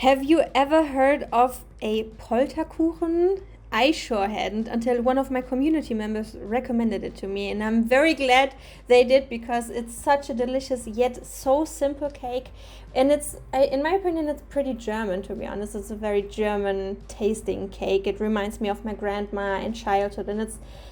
Have you ever heard of a Polterkuchen? I sure hadn't until one of my community members recommended it to me, and I'm very glad they did because it's such a delicious yet so simple cake. And in my opinion, it's pretty German, to be honest. It's a very German tasting cake. It reminds me of my grandma in childhood, and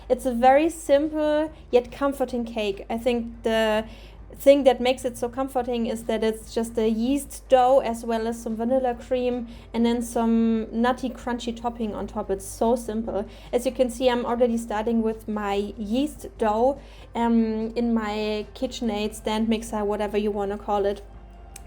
it's a very simple yet comforting cake. I think the thing that makes it so comforting is that it's just a yeast dough as well as some vanilla cream and then some nutty crunchy topping on top. It's so simple. As you can see, I'm already starting with my yeast dough in my KitchenAid stand mixer, whatever you want to call it.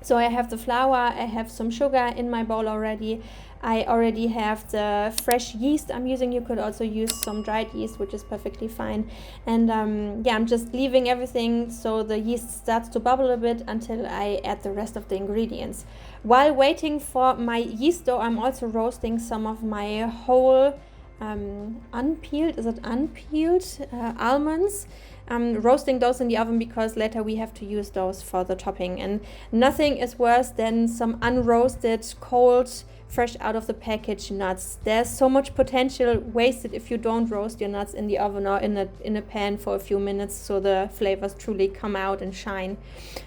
So I have the flour, I have some sugar in my bowl already. I already have the fresh yeast I'm using. You could also use some dried yeast, which is perfectly fine. And I'm just leaving everything so the yeast starts to bubble a bit until I add the rest of the ingredients. While waiting for my yeast dough, I'm also roasting some of my whole unpeeled almonds. Roasting those in the oven because later we have to use those for the topping. And nothing is worse than some unroasted, cold, fresh out of the package nuts. There's so much potential wasted if you don't roast your nuts in the oven or in a pan for a few minutes so the flavors truly come out and shine.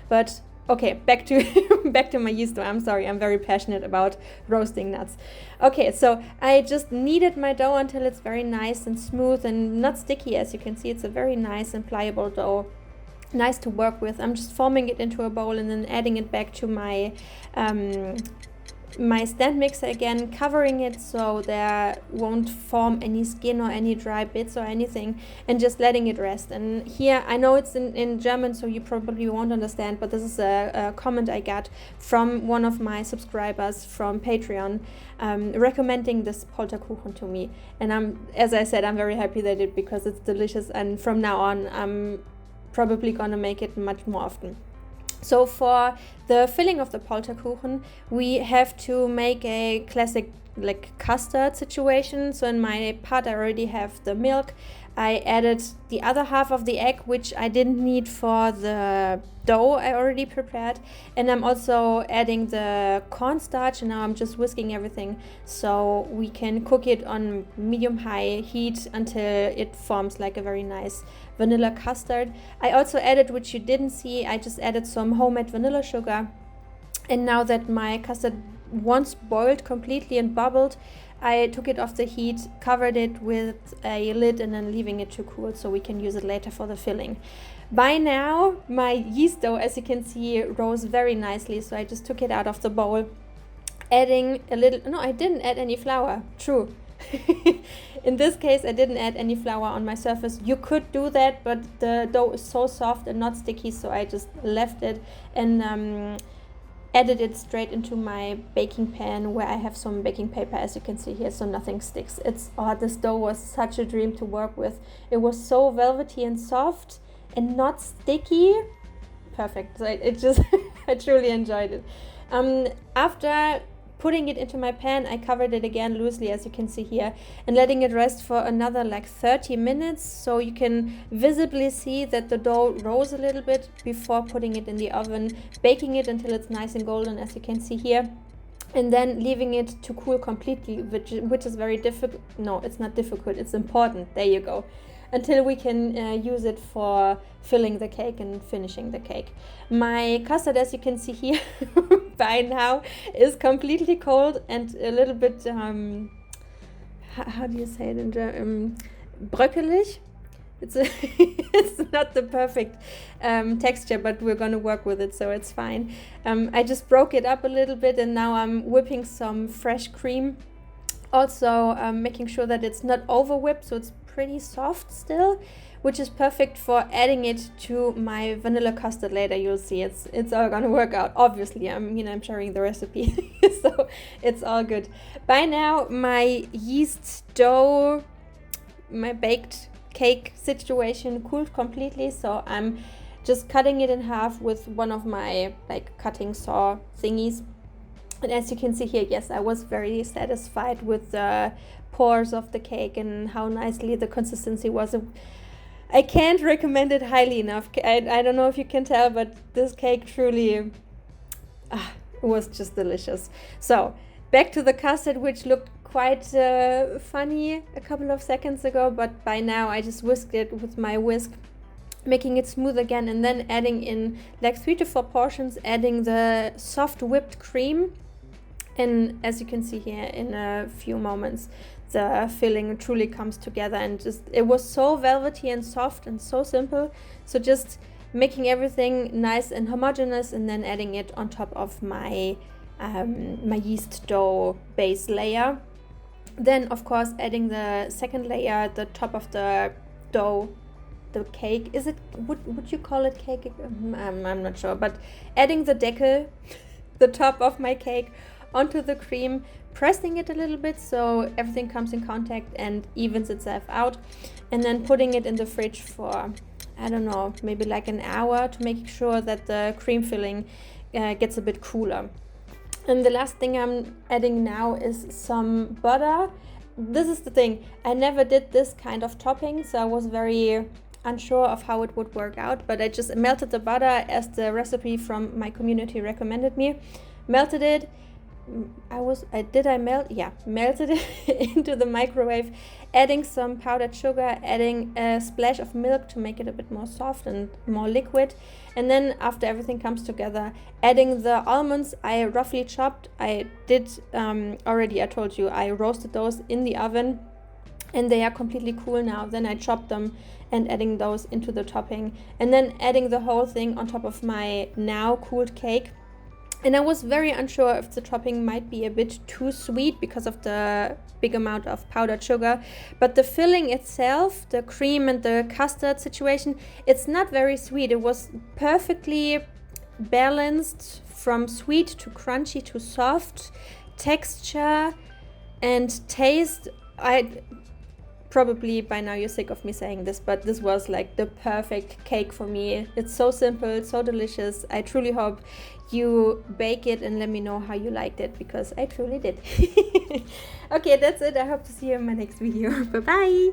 But okay, back to my yeast dough. I'm sorry, I'm very passionate about roasting nuts. Okay, so I just kneaded my dough until it's very nice and smooth and not sticky. As you can see, it's a very nice and pliable dough. Nice to work with. I'm just forming it into a bowl and then adding it back to my my stand mixer again, covering it so there won't form any skin or any dry bits or anything, and just letting it rest. And here, I know it's in German, so you probably won't understand, but this is a comment I got from one of my subscribers from Patreon recommending this Polterkuchen to me. And as I said, I'm very happy they did because it's delicious, and from now on, I'm probably gonna make it much more often. So for the filling of the Polterkuchen, we have to make a classic custard situation. So in my pot I already have the milk. I added the other half of the egg, which I didn't need for the dough I already prepared. And I'm also adding the cornstarch, and now I'm just whisking everything so we can cook it on medium-high heat until it forms like a very nice vanilla custard. I also added, which you didn't see, I just added some homemade vanilla sugar. And now that my custard once boiled completely and bubbled, I took it off the heat, covered it with a lid, and then leaving it to cool so we can use it later for the filling. By now, my yeast dough, as you can see, rose very nicely, so I just took it out of the bowl, adding a little, no, I didn't add any flour, true. In this case, I didn't add any flour on my surface. You could do that, but the dough is so soft and not sticky, so I just left it and added it straight into my baking pan where I have some baking paper, as you can see here, so nothing sticks. This dough was such a dream to work with. It was so velvety and soft and not sticky. Perfect. So it just I truly enjoyed it. After putting it into my pan, I covered it again loosely, as you can see here, and letting it rest for another 30 minutes so you can visibly see that the dough rose a little bit before putting it in the oven, baking it until it's nice and golden, as you can see here, and then leaving it to cool completely, which is very difficult. No, it's not difficult, it's important. There you go. Until we can use it for filling the cake and finishing the cake. My custard, as you can see here, by now is completely cold and a little bit, how do you say it in German? Bröckelig. It's not the perfect texture, but we're gonna work with it, so it's fine. I just broke it up a little bit, and now I'm whipping some fresh cream. Also making sure that it's not over whipped, so it's pretty soft still, which is perfect for adding it to my vanilla custard later. You'll see it's all gonna work out. Obviously, I'm sharing the recipe, so it's all good. By now, my yeast dough, my baked cake situation cooled completely, so I'm just cutting it in half with one of my cutting saw thingies. And as you can see here, yes, I was very satisfied with the pores of the cake and how nicely the consistency was. I can't recommend it highly enough. I don't know if you can tell, but this cake truly, It was just delicious. So back to the custard, which looked quite funny a couple of seconds ago, but by now I just whisked it with my whisk, making it smooth again, and then adding in like 3 to 4 portions, adding the soft whipped cream. And as you can see here, in a few moments the filling truly comes together, and just it was so velvety and soft and so simple. So just making everything nice and homogeneous, and then adding it on top of my my yeast dough base layer. Then of course adding the second layer, the top of the dough, the cake. Is it, would you call it cake? I'm not sure, but adding the deckel, the top of my cake, onto the cream, pressing it a little bit so everything comes in contact and evens itself out, and then putting it in the fridge for, I don't know, maybe like an hour, to make sure that the cream filling gets a bit cooler. And the last thing I'm adding now is some butter. This is the thing, I never did this kind of topping, so I was very unsure of how it would work out, but I just melted the butter as the recipe from my community recommended me. Melted it. Melted it into the microwave, adding some powdered sugar, adding a splash of milk to make it a bit more soft and more liquid, and then after everything comes together, adding the almonds I roughly chopped. I did already, I told you, I roasted those in the oven and they are completely cool now. Then I chopped them and adding those into the topping, and then adding the whole thing on top of my now cooled cake. And I was very unsure if the topping might be a bit too sweet because of the big amount of powdered sugar. But the filling itself, the cream and the custard situation, it's not very sweet. It was perfectly balanced from sweet to crunchy to soft texture and taste. Probably by now you're sick of me saying this, but this was like the perfect cake for me. It's so simple, so delicious. I truly hope you bake it and let me know how you liked it, because I truly did. Okay, that's it. I hope to see you in my next video. Bye bye.